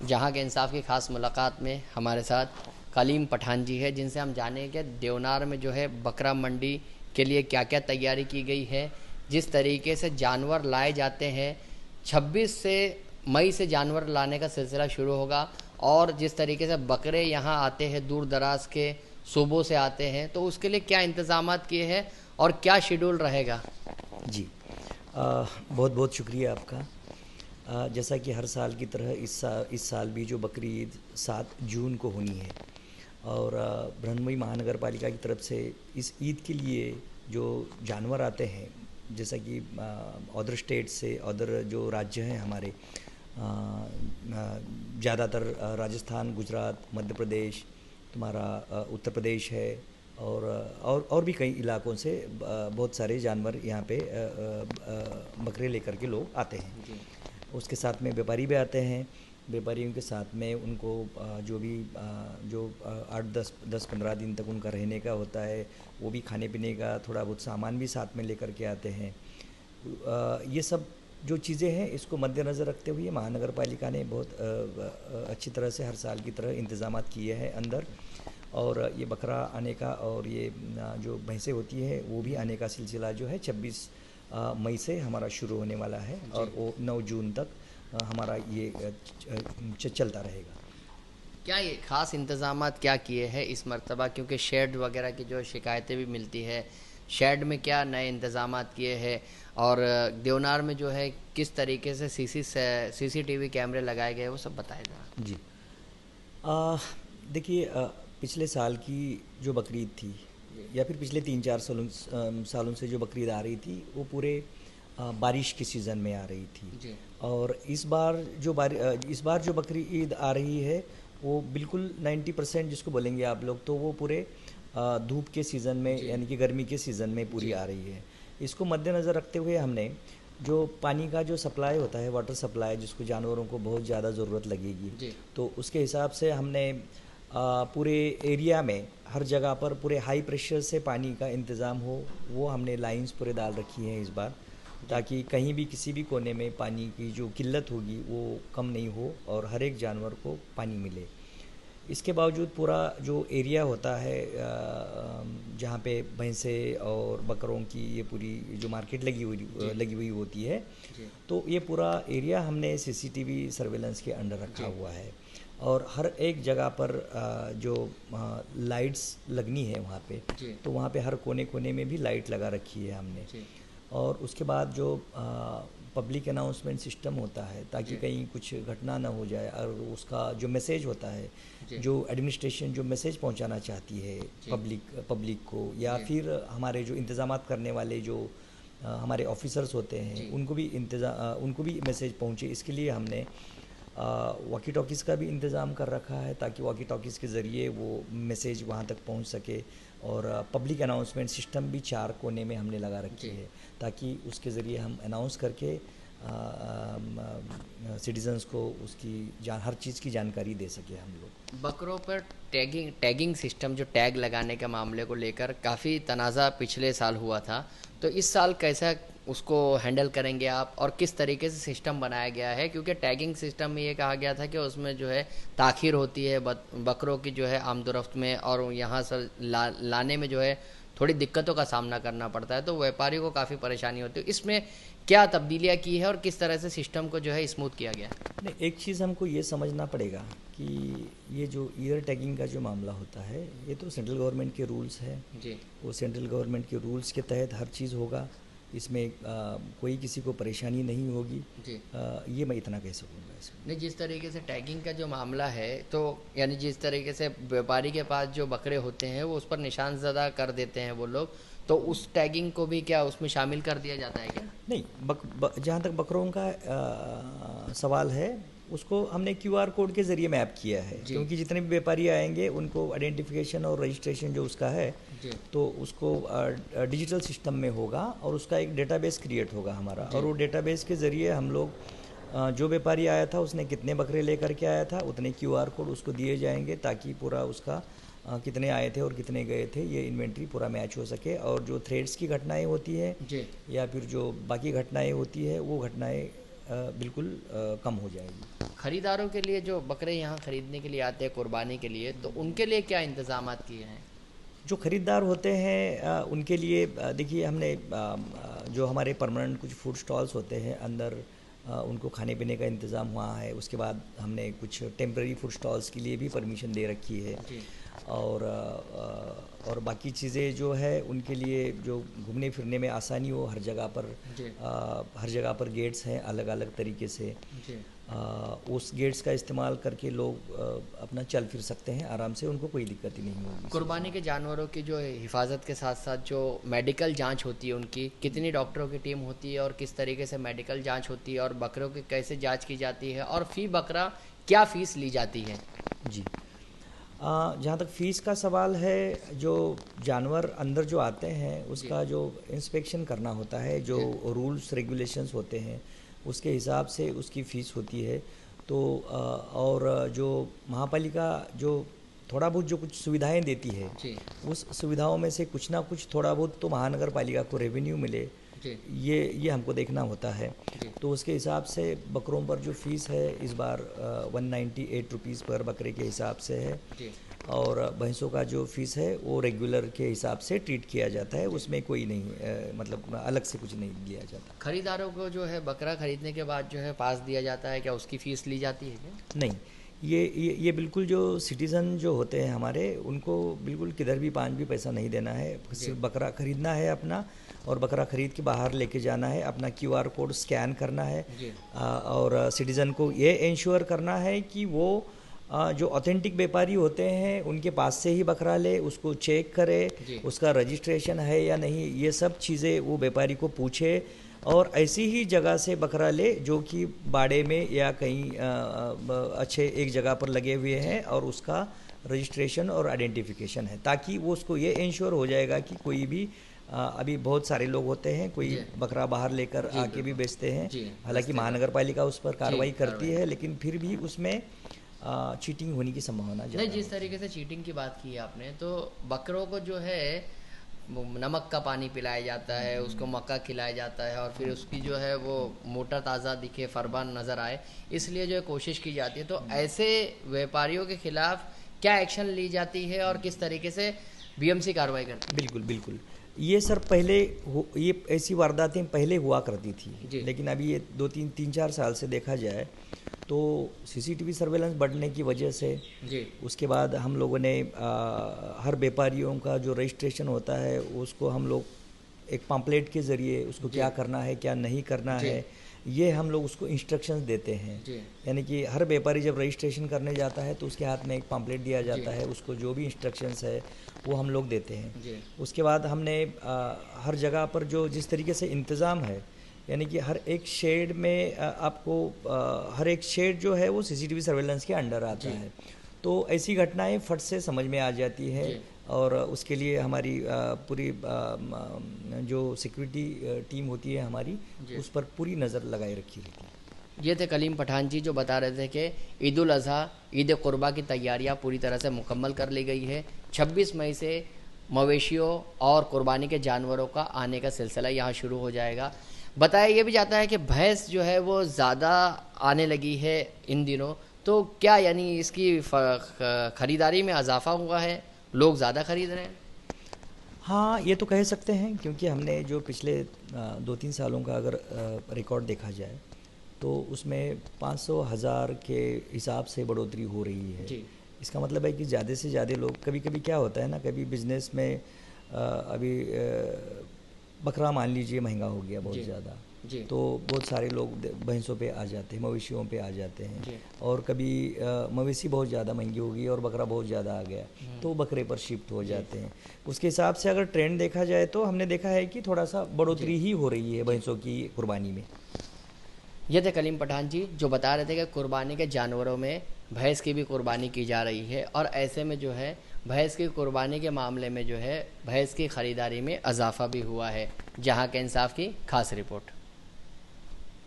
जहां के इंसाफ की खास मुलाकात में हमारे साथ कलीम पठान जी है, जिनसे हम जानेंगे देवनार में जो है बकरा मंडी के लिए क्या क्या तैयारी की गई है, जिस तरीके से जानवर लाए जाते हैं। 26 से मई से जानवर लाने का सिलसिला शुरू होगा, और जिस तरीके से बकरे यहाँ आते हैं, दूर दराज के सूबों से आते हैं, तो उसके लिए क्या इंतजामात किए हैं और क्या शेड्यूल रहेगा। जी, बहुत बहुत शुक्रिया आपका। जैसा कि हर साल की तरह इस साल भी जो बकरी ईद 7 जून को होनी है, और बृहन्मुंबई महानगर पालिका की तरफ से इस ईद के लिए जो जानवर आते हैं, जैसा कि अदर स्टेट से, अदर जो राज्य हैं हमारे, ज़्यादातर राजस्थान, गुजरात, मध्य प्रदेश, तुम्हारा उत्तर प्रदेश है, और भी कई इलाकों से बहुत सारे जानवर यहाँ पे बकरे लेकर के लोग आते हैं। उसके साथ में व्यापारी भी आते हैं। व्यापारियों के साथ में उनको जो भी जो 8-10-15 दिन तक उनका रहने का होता है, वो भी खाने पीने का थोड़ा बहुत सामान भी साथ में लेकर के आते हैं। ये सब जो चीज़ें हैं, इसको मद्देनज़र रखते हुए महानगर पालिका ने बहुत अच्छी तरह से हर साल की तरह इंतज़ामात किए हैं अंदर। और ये बकरा आने का और ये जो भैंसें होती है वो भी आने का सिलसिला जो है 26 मई से हमारा शुरू होने वाला है, और वो 9 जून तक हमारा ये चलता रहेगा। क्या ये खास इंतजामात क्या किए हैं इस मर्तबा, क्योंकि शेड वगैरह की जो शिकायतें भी मिलती है, शेड में क्या नए इंतजामात किए हैं, और देवनार में जो है किस तरीके से सीसीटीवी कैमरे लगाए गए, वो सब बताया जरा। जी, देखिए, पिछले साल की जो बकरीद थी, या फिर पिछले 3-4 सालों से जो बकरीद आ रही थी, वो पूरे बारिश के सीज़न में आ रही थी। जी। और इस बार जो बकरी ईद आ रही है, वो बिल्कुल 90% जिसको बोलेंगे आप लोग, तो वो पूरे धूप के सीज़न में, यानी कि गर्मी के सीज़न में पूरी आ रही है। इसको मद्देनज़र रखते हुए हमने जो पानी का जो सप्लाई होता है, वाटर सप्लाई, जिसको जानवरों को बहुत ज़्यादा ज़रूरत लगेगी, तो उसके हिसाब से हमने पूरे एरिया में हर जगह पर पूरे हाई प्रेशर से पानी का इंतज़ाम हो, वो हमने लाइंस पूरे डाल रखी हैं इस बार, ताकि कहीं भी किसी भी कोने में पानी की जो किल्लत होगी वो कम नहीं हो और हर एक जानवर को पानी मिले। इसके बावजूद पूरा जो एरिया होता है जहाँ पे भैंसे और बकरों की ये पूरी जो मार्केट लगी हुई होती है, तो ये पूरा एरिया हमने सीसीटीवी सर्वेलेंस के अंडर रखा हुआ है। और हर एक जगह पर जो लाइट्स लगनी है वहाँ पे, तो वहाँ पे हर कोने कोने में भी लाइट लगा रखी है हमने। और उसके बाद जो पब्लिक अनाउंसमेंट सिस्टम होता है, ताकि कहीं कुछ घटना ना हो जाए, और उसका जो मैसेज होता है, जो एडमिनिस्ट्रेशन जो मैसेज पहुंचाना चाहती है पब्लिक को, या फिर हमारे जो इंतज़ामात करने वाले जो हमारे ऑफिसर्स होते हैं, उनको भी मैसेज पहुंचे, इसके लिए हमने वॉकी टॉकीज़ का भी इंतज़ाम कर रखा है, ताकि वॉकी टॉकीज़ के ज़रिए वो मैसेज वहाँ तक पहुँच सके। और पब्लिक अनाउंसमेंट सिस्टम भी 4 कोने में हमने लगा रखी है, ताकि उसके ज़रिए हम अनाउंस करके सिटीजन्स को हर चीज़ की जानकारी दे सके हम लोग। बकरों पर टैगिंग सिस्टम, जो टैग लगाने के मामले को लेकर काफ़ी तनाज़ा पिछले साल हुआ था, तो इस साल कैसा उसको हैंडल करेंगे आप, और किस तरीके से सिस्टम बनाया गया है, क्योंकि टैगिंग सिस्टम में ये कहा गया था कि उसमें जो है ताख़ीर होती है बकरों की जो है आमदोरफ्त में, और यहाँ से लाने में जो है थोड़ी दिक्कतों का सामना करना पड़ता है, तो व्यापारियों को काफ़ी परेशानी होती है। इसमें क्या तब्दीलियाँ की है और किस तरह से सिस्टम को जो है स्मूथ किया गया? नहीं, एक चीज़ हमको ये समझना पड़ेगा कि ये जो ईयर टैगिंग का जो मामला होता है, ये तो सेंट्रल गवर्नमेंट के रूल्स हैं जी। वो सेंट्रल गवर्नमेंट के रूल्स के तहत हर चीज़ होगा, इसमें कोई किसी को परेशानी नहीं होगी जी। ये मैं इतना कह सकूँगा इसमें। नहीं, जिस तरीके से टैगिंग का जो मामला है, तो यानी जिस तरीके से व्यापारी के पास जो बकरे होते हैं वो उस पर निशान ज़दा कर देते हैं वो लोग, तो उस टैगिंग को भी क्या उसमें शामिल कर दिया जाता है क्या? नहीं, जहाँ तक बकरों का सवाल है, उसको हमने QR कोड के ज़रिए मैप किया है, क्योंकि जितने भी व्यापारी आएंगे उनको आइडेंटिफिकेशन और रजिस्ट्रेशन जो उसका है, तो उसको डिजिटल सिस्टम में होगा, और उसका एक डेटाबेस क्रिएट होगा हमारा, और वो डेटाबेस के ज़रिए हम लोग जो व्यापारी आया था उसने कितने बकरे लेकर के आया था, उतने QR कोड उसको दिए जाएंगे, ताकि पूरा उसका कितने आए थे और कितने गए थे, ये इन्वेंट्री पूरा मैच हो सके। और जो थ्रेड्स की घटनाएं होती है या फिर जो बाकी घटनाएं होती है, वो घटनाएं बिल्कुल कम हो जाएगी। खरीदारों के लिए जो बकरे यहाँ खरीदने के लिए आते हैं कुर्बानी के लिए, तो उनके लिए क्या इंतजामात किए हैं? जो ख़रीदार होते हैं उनके लिए देखिए हमने जो हमारे परमानेंट कुछ फूड स्टॉल्स होते हैं अंदर उनको खाने पीने का इंतज़ाम हुआ है। उसके बाद हमने कुछ टेम्पररी फूड स्टॉल्स के लिए भी परमिशन दे रखी है। जी और बाकी चीज़ें जो है उनके लिए जो घूमने फिरने में आसानी हो, जी हर जगह पर गेट्स हैं अलग अलग तरीके से। जी। उस गेट्स का इस्तेमाल करके लोग अपना चल फिर सकते हैं आराम से, उनको कोई दिक्कत ही नहीं होगी। कुर्बानी के जानवरों की जो हिफाजत के साथ साथ जो मेडिकल जांच होती है उनकी, कितनी डॉक्टरों की टीम होती है और किस तरीके से मेडिकल जांच होती है और बकरों की कैसे जांच की जाती है और फ़ी बकरा क्या फ़ीस ली जाती है? जी, जहाँ तक फ़ीस का सवाल है, जो जानवर अंदर जो आते हैं उसका जो इंस्पेक्शन करना होता है, जो रूल्स रेगुलेशंस होते हैं उसके हिसाब से उसकी फ़ीस होती है। तो और जो महापालिका जो थोड़ा बहुत जो कुछ सुविधाएं देती है, जी उस सुविधाओं में से कुछ ना कुछ थोड़ा बहुत तो महानगर पालिका को रेवेन्यू मिले, जी ये हमको देखना होता है। जी तो उसके हिसाब से बकरों पर जो फ़ीस है इस बार 198 रुपीज़ पर बकरे के हिसाब से है। जी। और भैंसों का जो फ़ीस है वो रेगुलर के हिसाब से ट्रीट किया जाता है, उसमें कोई नहीं मतलब अलग से कुछ नहीं दिया जाता। खरीदारों को जो है बकरा खरीदने के बाद जो है पास दिया जाता है, क्या उसकी फ़ीस ली जाती है क्या? नहीं, ये बिल्कुल जो सिटीज़न जो होते हैं हमारे, उनको बिल्कुल किधर भी 5 भी पैसा नहीं देना है। सिर्फ बकरा खरीदना है अपना, और बकरा खरीद के बाहर लेके जाना है, अपना QR कोड स्कैन करना है। जी और सिटीज़न को ये इंश्योर करना है कि वो जो ऑथेंटिक व्यापारी होते हैं उनके पास से ही बकरा ले, उसको चेक करे, जी उसका रजिस्ट्रेशन है या नहीं, ये सब चीज़ें वो व्यापारी को पूछे, और ऐसी ही जगह से बकरा ले जो कि बाड़े में या कहीं अच्छे एक जगह पर लगे हुए हैं और उसका रजिस्ट्रेशन और आइडेंटिफिकेशन है, ताकि वो उसको ये इंश्योर हो जाएगा कि कोई भी अभी बहुत सारे लोग होते हैं, कोई बकरा बाहर लेकर आके भी बेचते हैं। जी। हालांकि महानगर पालिका उस पर कार्रवाई करती कार्रवाई। है, लेकिन फिर भी उसमें चीटिंग होने की संभावना ज़्यादा नहीं, है। जिस तरीके से चीटिंग की बात की आपने, तो बकरों को जो है वो नमक का पानी पिलाया जाता है, उसको मक्का खिलाया जाता है और फिर उसकी जो है वो मोटा ताज़ा दिखे, फरमान नज़र आए, इसलिए जो है कोशिश की जाती है। तो ऐसे व्यापारियों के खिलाफ क्या एक्शन ली जाती है और किस तरीके से BMC कार्रवाई करती है? बिल्कुल बिल्कुल, ये सर ये ऐसी वारदातें पहले हुआ करती थी, लेकिन अभी ये 3-4 साल से देखा जाए तो CCTV सर्वेलेंस बढ़ने की वजह से, जी उसके बाद हम लोगों ने हर व्यापारियों का जो रजिस्ट्रेशन होता है उसको हम लोग एक पम्पलेट के ज़रिए उसको क्या करना है क्या नहीं करना है, ये हम लोग उसको इंस्ट्रक्शंस देते हैं। यानी कि हर व्यापारी जब रजिस्ट्रेशन करने जाता है तो उसके हाथ में एक पम्पलेट दिया जाता है, उसको जो भी इंस्ट्रक्शंस है वो हम लोग देते हैं। उसके बाद हमने हर जगह पर जो जिस तरीके से इंतज़ाम है, यानी कि हर एक शेड में आपको हर एक शेड जो है वो CCTV सर्वेलेंस के अंडर आता है, तो ऐसी घटनाएं फट से समझ में आ जाती है। और उसके लिए हमारी पूरी जो सिक्योरिटी टीम होती है हमारी, उस पर पूरी नज़र लगाए रखी रहती है। ये थे कलीम पठान जी, जो बता रहे थे कि ईद उल अज़हा, ईद कुर्बा की तैयारियां पूरी तरह से मुकम्मल कर ली गई है। 26 मई से मवेशियों और कुर्बानी के जानवरों का आने का सिलसिला यहाँ शुरू हो जाएगा। बताया ये भी जाता है कि भैंस जो है वो ज़्यादा आने लगी है इन दिनों, तो क्या यानी इसकी ख़रीदारी में इजाफा हुआ है, लोग ज़्यादा खरीद रहे हैं? हाँ, ये तो कह सकते हैं, क्योंकि हमने जो पिछले 2-3 सालों का अगर रिकॉर्ड देखा जाए तो उसमें 500,000 के हिसाब से बढ़ोतरी हो रही है। इसका मतलब है कि ज़्यादा से ज़्यादा लोग, कभी कभी क्या होता है ना, कभी बिजनेस में अभी बकरा मान लीजिए महंगा हो गया बहुत ज़्यादा, तो बहुत सारे लोग भैंसों पे आ जाते हैं, मवेशियों पे आ जाते हैं। और कभी मवेशी बहुत ज़्यादा महंगी हो गई और बकरा बहुत ज़्यादा आ गया तो बकरे पर शिफ्ट हो जाते हैं। उसके हिसाब से अगर ट्रेंड देखा जाए तो हमने देखा है कि थोड़ा सा बढ़ोतरी ही हो रही है भैंसों की कुर्बानी में। ये थे कलीम पठान जी, जो बता रहे थे कि कुर्बानी के जानवरों में भैंस की भी कुर्बानी की जा रही है और ऐसे में जो है भैंस की कुर्बानी के मामले में जो है भैंस की ख़रीदारी में इजाफा भी हुआ है। जहां के इंसाफ की खास रिपोर्ट।